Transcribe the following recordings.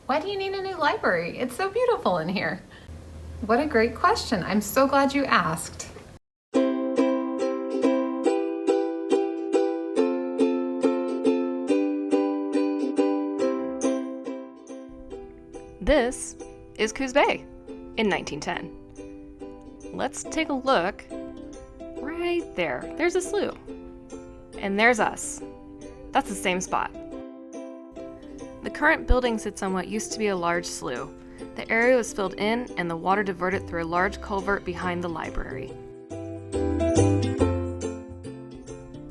Why do you need a new library? It's so beautiful in here. What a great question. I'm so glad you asked. This is Coos Bay in 1910. Let's take a look. Right there. There's a slough. And there's us. That's the same spot. The current building sits on what used to be a large slough. The area was filled in and the water diverted through a large culvert behind the library.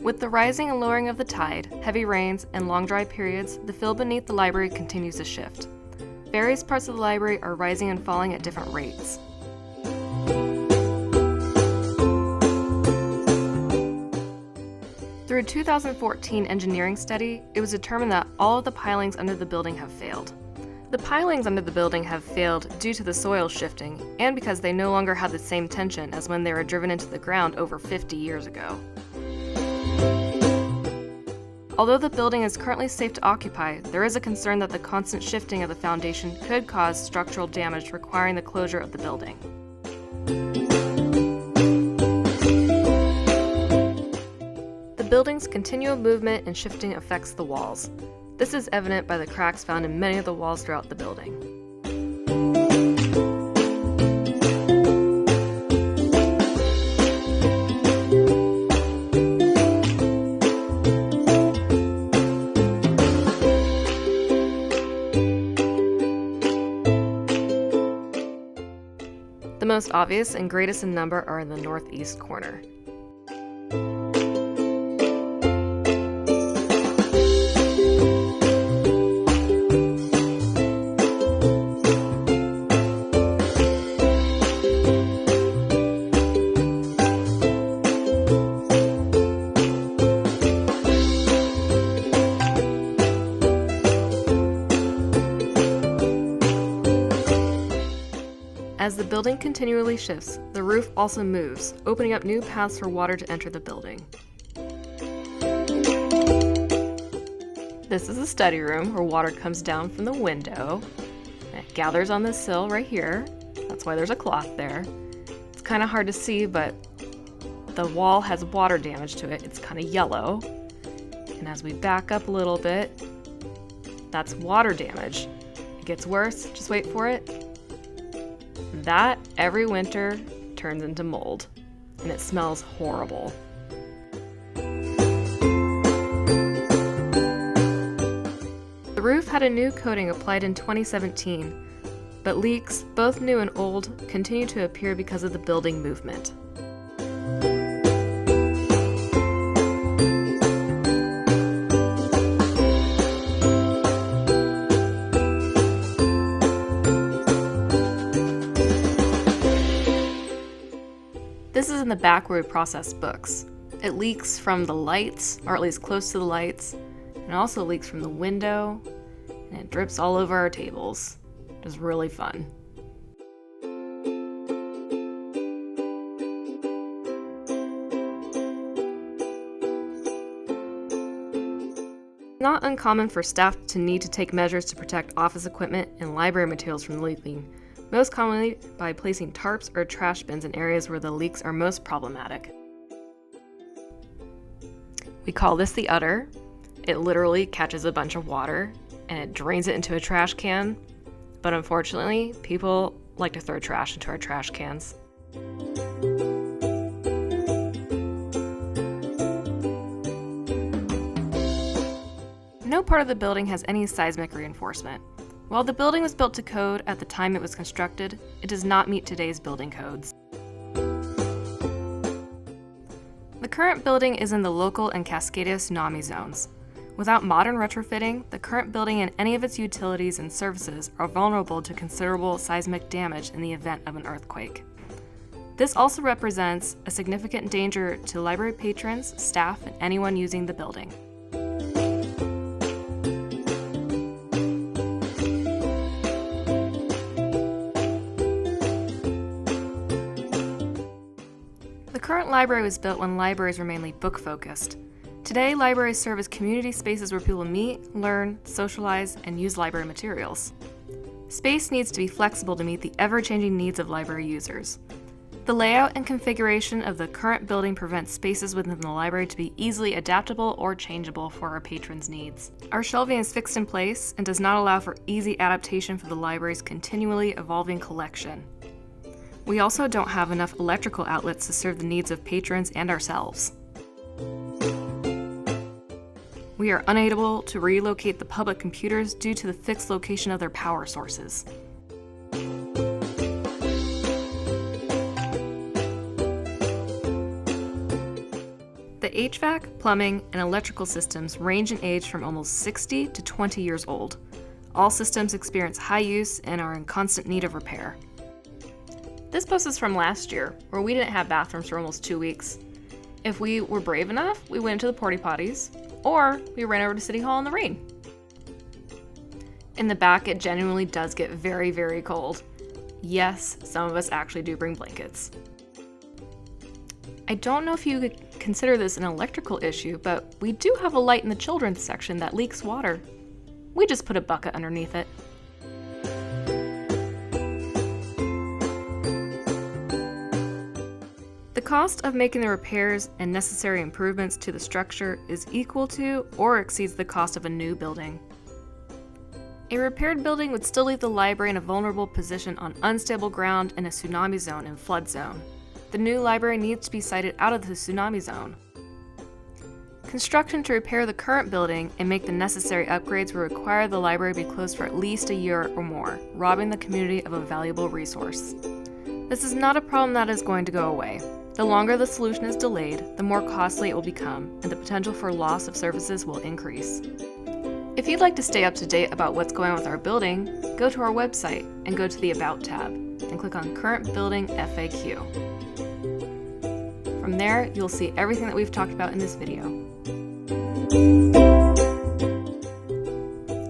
With the rising and lowering of the tide, heavy rains, and long dry periods, the fill beneath the library continues to shift. Various parts of the library are rising and falling at different rates. Through a 2014 engineering study, it was determined that all of the pilings under the building have failed. The pilings under the building have failed due to the soil shifting and because they no longer have the same tension as when they were driven into the ground over 50 years ago. Although the building is currently safe to occupy, there is a concern that the constant shifting of the foundation could cause structural damage requiring the closure of the building. The building's continual movement and shifting affects the walls. This is evident by the cracks found in many of the walls throughout the building. The most obvious and greatest in number are in the northeast corner. As the building continually shifts, the roof also moves, opening up new paths for water to enter the building. This is a study room where water comes down from the window and it gathers on this sill right here. That's why there's a cloth there. It's kind of hard to see, but the wall has water damage to it. It's kind of yellow. And as we back up a little bit, that's water damage. It gets worse, just wait for it. That, every winter, turns into mold, and it smells horrible. The roof had a new coating applied in 2017, but leaks, both new and old, continue to appear because of the building movement. This is in the back where we process books. It leaks from the lights, or at least close to the lights, and it also leaks from the window, and it drips all over our tables. It is really fun. It's not uncommon for staff to need to take measures to protect office equipment and library materials from leaking, most commonly by placing tarps or trash bins in areas where the leaks are most problematic. We call this the udder. It literally catches a bunch of water and it drains it into a trash can, but unfortunately, people like to throw trash into our trash cans. No part of the building has any seismic reinforcement. While the building was built to code at the time it was constructed, it does not meet today's building codes. The current building is in the local and Cascadia tsunami zones. Without modern retrofitting, the current building and any of its utilities and services are vulnerable to considerable seismic damage in the event of an earthquake. This also represents a significant danger to library patrons, staff, and anyone using the building. The current library was built when libraries were mainly book-focused. Today, libraries serve as community spaces where people meet, learn, socialize, and use library materials. Space needs to be flexible to meet the ever-changing needs of library users. The layout and configuration of the current building prevents spaces within the library to be easily adaptable or changeable for our patrons' needs. Our shelving is fixed in place and does not allow for easy adaptation for the library's continually evolving collection. We also don't have enough electrical outlets to serve the needs of patrons and ourselves. We are unable to relocate the public computers due to the fixed location of their power sources. The HVAC, plumbing, and electrical systems range in age from almost 60 to 20 years old. All systems experience high use and are in constant need of repair. This post is from last year, where we didn't have bathrooms for almost 2 weeks. If we were brave enough, we went into the porta potties, or we ran over to City Hall in the rain. In the back, it genuinely does get very, very cold. Yes, some of us actually do bring blankets. I don't know if you could consider this an electrical issue, but we do have a light in the children's section that leaks water. We just put a bucket underneath it. The cost of making the repairs and necessary improvements to the structure is equal to or exceeds the cost of a new building. A repaired building would still leave the library in a vulnerable position on unstable ground in a tsunami zone and flood zone. The new library needs to be sited out of the tsunami zone. Construction to repair the current building and make the necessary upgrades will require the library be closed for at least a year or more, robbing the community of a valuable resource. This is not a problem that is going to go away. The longer the solution is delayed, the more costly it will become, and the potential for loss of services will increase. If you'd like to stay up to date about what's going on with our building, go to our website and go to the About tab and click on Current Building FAQ. From there, you'll see everything that we've talked about in this video.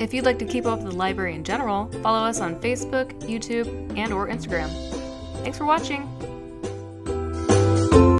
If you'd like to keep up with the library in general, follow us on Facebook, YouTube, and/or Instagram. Thanks for watching!